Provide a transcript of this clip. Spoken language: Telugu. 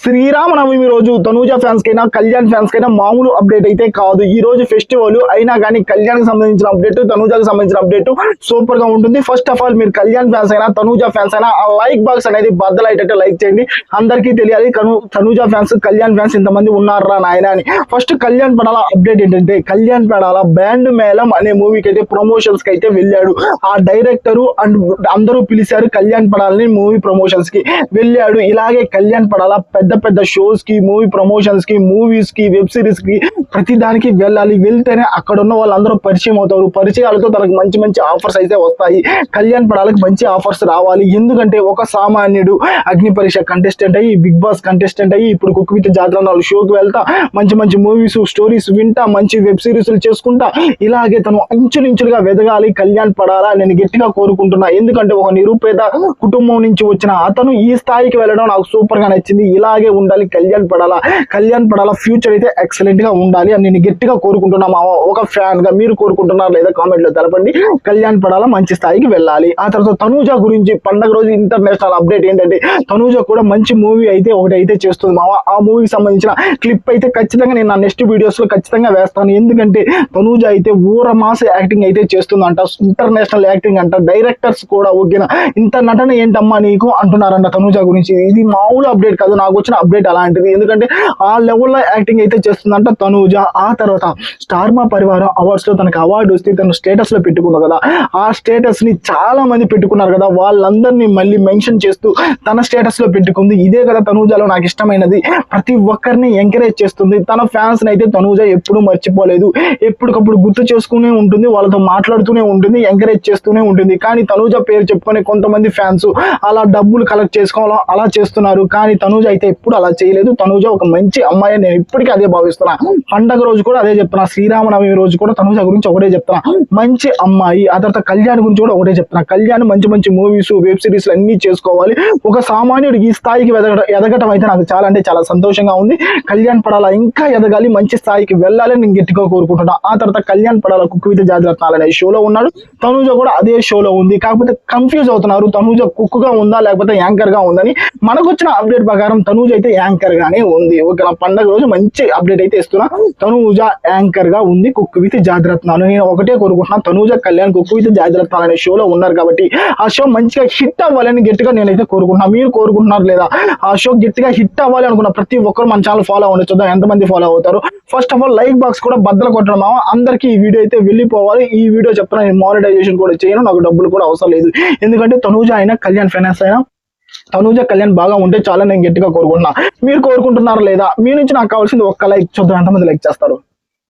శ్రీరామనవమి రోజు తనూజ ఫ్యాన్స్ కైనా కళ్యాణ్ ఫ్యాన్స్ కైనా మామూలు అప్డేట్ అయితే కాదు. ఈ రోజు ఫెస్టివల్ అయినా కానీ కళ్యాణ్ కి సంబంధించిన అప్డేట్, తనూజకి సంబంధించిన అప్డేట్ సూపర్ గా ఉంటుంది. ఫస్ట్ ఆఫ్ ఆల్ మీరు కళ్యాణ్ ఫ్యాన్స్ అయినా తనూజ ఫ్యాన్స్ అయినా ఆ లైక్ బాక్స్ అనేది బద్దలైతే లైక్ చేయండి. అందరికీ తెలియాలి తనూజ ఫ్యాన్స్ కళ్యాణ్ ఫ్యాన్స్ ఇంతమంది ఉన్నారా నాయన అని. ఫస్ట్ కళ్యాణ్ పడాల అప్డేట్ ఏంటంటే, కళ్యాణ్ పడాల బ్యాండ్ మేళం అనే మూవీకి అయితే ప్రమోషన్స్ కి అయితే వెళ్ళాడు. ఆ డైరెక్టర్ అండ్ అందరూ పిలిచారు కళ్యాణ్ పడాలని మూవీ ప్రమోషన్స్ కి వెళ్ళాడు. ఇలాగే కళ్యాణ్ పడాల పెద్ద పెద్ద షోస్ కి, మూవీ ప్రమోషన్స్ కి, మూవీస్ కి, వెబ్ సిరీస్ కి ప్రతి దానికి వెళ్ళాలి. వెళ్తేనే అక్కడ ఉన్న వాళ్ళందరూ పరిచయం అవుతారు. పరిచయాలతో తనకు మంచి మంచి ఆఫర్స్ అయితే వస్తాయి. కళ్యాణ్ పడాలకు మంచి ఆఫర్స్ రావాలి. ఎందుకంటే ఒక సామాన్యుడు అగ్ని పరీక్ష కంటెస్టెంట్ అయ్యి, బిగ్ బాస్ కంటెస్టెంట్ అయ్యి, ఇప్పుడు కుక్ విత్ జాతర షోకి వెళ్తా, మంచి మంచి మూవీస్ స్టోరీస్ వింటా, మంచి వెబ్ సిరీస్ చేసుకుంటా, ఇలాగే తను ఇంచులించులుగా వెదగాలి కళ్యాణ్ పడాలా నేను గట్టిగా కోరుకుంటున్నా. ఎందుకంటే ఒక నిరుపేద కుటుంబం నుంచి వచ్చిన అతను ఈ స్థాయికి వెళ్ళడం నాకు సూపర్ గా నచ్చింది. ఇలాగే ఉండాలి కళ్యాణ్ పడాలా ఫ్యూచర్ అయితే ఎక్సలెంట్ గా ఉండాలి అని నేను గట్టిగా కోరుకుంటున్నా. ఒక ఫ్యాన్ గా మీరు కోరుకుంటున్నారు లేదా కామెంట్ లో తెలపండి. కళ్యాణ్ పడాలా మంచి స్థాయికి వెళ్ళాలి. ఆ తర్వాత తనూజ గురించి పండగ రోజు ఇంటర్నేషనల్ అప్డేట్ ఏంటంటే, తనూజ కూడా మంచి మూవీ అయితే ఒకటి అయితే చేస్తుంది మామ. ఆ మూవీకి సంబంధించిన క్లిప్ అయితే ఖచ్చితంగా నేను నా నెక్స్ట్ వీడియోస్ లో ఖచ్చితంగా వేస్తాను. ఎందుకంటే తనూజ అయితే ఊరమాస యాక్టింగ్ అయితే చేస్తుందంట, ఇంటర్నేషనల్ యాక్టింగ్ అంట. డైరెక్టర్స్ కూడా ఓకేనా, ఇంత నటన ఏంటమ్మా నీకు అంటున్నారంట తనూజ గురించి. ఇది మామూలు అప్డేట్ కాదు, నాకు వచ్చిన అప్డేట్ అలాంటిది. ఎందుకంటే ఆ లెవెల్లో యాక్టింగ్ అయితే చేస్తుందంట తనూజ. ఆ తర్వాత స్టార్ మా పరివారం అవార్డ్స్ లో తనకి అవార్డు వస్తే తను స్టేటస్ లో పెట్టుకుంది కదా, ఆ స్టేటస్ ని చాలా మంది పెట్టుకున్నారు కదా, వాళ్ళందరినీ మళ్ళీ మెన్షన్ చేస్తూ తన స్టేటస్ లో పెట్టుకుంది. ఇదే కదా తనూజలో నాకు ఇష్టమైనది. ప్రతి ఒక్కరిని ఎంకరేజ్ చేస్తుంది. తన ఫ్యాన్స్ అయితే తనూజ ఎప్పుడు మర్చిపోలేదు. ఎప్పటికప్పుడు గుర్తు చేసుకునే ఉంటుంది, వాళ్ళతో మాట్లాడుతూనే ఉంటుంది, ఎంకరేజ్ చేస్తూనే ఉంటుంది. కానీ తనూజ పేరు చెప్పుకొని కొంతమంది ఫ్యాన్స్ అలా డబ్బులు కలెక్ట్ చేసుకోవాలో అలా చేస్తున్నారు. కానీ తనూజ అయితే ఎప్పుడు అలా చేయలేదు. తనూజ ఒక మంచి అమ్మాయి, నేను ఇప్పటికీ అదే భావిస్తున్నా. పండగ రోజు కూడా అదే చెప్తున్నా, శ్రీరామనవమి రోజు కూడా తనూజ గురించి ఒకటే చెప్తున్నా, మంచి అమ్మాయి. ఆ తర్వాత కళ్యాణ్ గురించి కూడా ఒకటే చెప్తున్నా, కళ్యాణ్ మంచి మంచి మూవీస్ వెబ్ సిరీస్ అన్ని చేసుకోవాలి. ఒక సామాన్యుడు ఈ స్థాయికి ఎదగటం అయితే నాకు చాలా అంటే చాలా సంతోషంగా ఉంది. కళ్యాణ్ పడాలా ఇంకా ఎదగాలి, మంచి స్థాయికి వెళ్ళాలని నేను గట్టిగా కోరుకుంటున్నా. ఆ తర్వాత కళ్యాణ్ పడాలా కుక్ విత్ జాతిరత్నాలు అనే షోలో ఉన్నాడు, తనూజ కూడా అదే షోలో ఉంది. కాకపోతే కన్ఫ్యూజ్ అవుతున్నారు, తనూజ కుక్ గా ఉందా లేకపోతే యాంకర్ గా ఉందని. మనకు వచ్చిన అప్డేట్ ప్రకారం తనూజ అయితే యాంకర్ గానే ఉంది. ఓకే, పండగ రోజు మంచి అప్డేట్ అయితే ఇస్తున్నా, తనూజ యాంకర్ గా ఉంది కుక్ విత్ జాతిరత్నాలు. నేను ఒకటే కోరుకుంటున్నా, తనూజ కళ్యాణ్ కుక్ విత్ జాతిరత్నాలు అనే షోలో ఉన్నారు కాబట్టి ఆ షో మంచిగా హిట్ అవ్వాలని గట్టిగా నేనైతే కోరుకుంటున్నా. మీరు కోరుకుంటున్నారు లేదా? ఆ షో గట్టిగా హిట్ అవ్వాలి అనుకున్న ప్రతి ఒక్కరు మన ఛానల్ ఫాలో అవ్వండి. చూద్దాం ఎంతమంది ఫాలో అవుతారు. First of all like box కూడా బద్దలు కొట్టడం మామ. అందరికీ ఈ వీడియో అయితే వెళ్ళిపోవాలి. ఈ వీడియో చెప్తున్నా, నేను మానిటైజేషన్ కూడా చేయను, నాకు డబ్బులు కూడా అవసరం లేదు. ఎందుకంటే తనూజ అయినా కళ్యాణ్ ఫైనాన్స్ అయినా తనూజ కళ్యాణ్ బాగా ఉంటే చాలా నేను గట్టిగా కోరుకుంటున్నా. మీరు కోరుకుంటున్నారు లేదా? మీ నుంచి నాకు కావాల్సింది ఒక్క లైక్. చూద్దాం ఎంతమంది లైక్ చేస్తారు.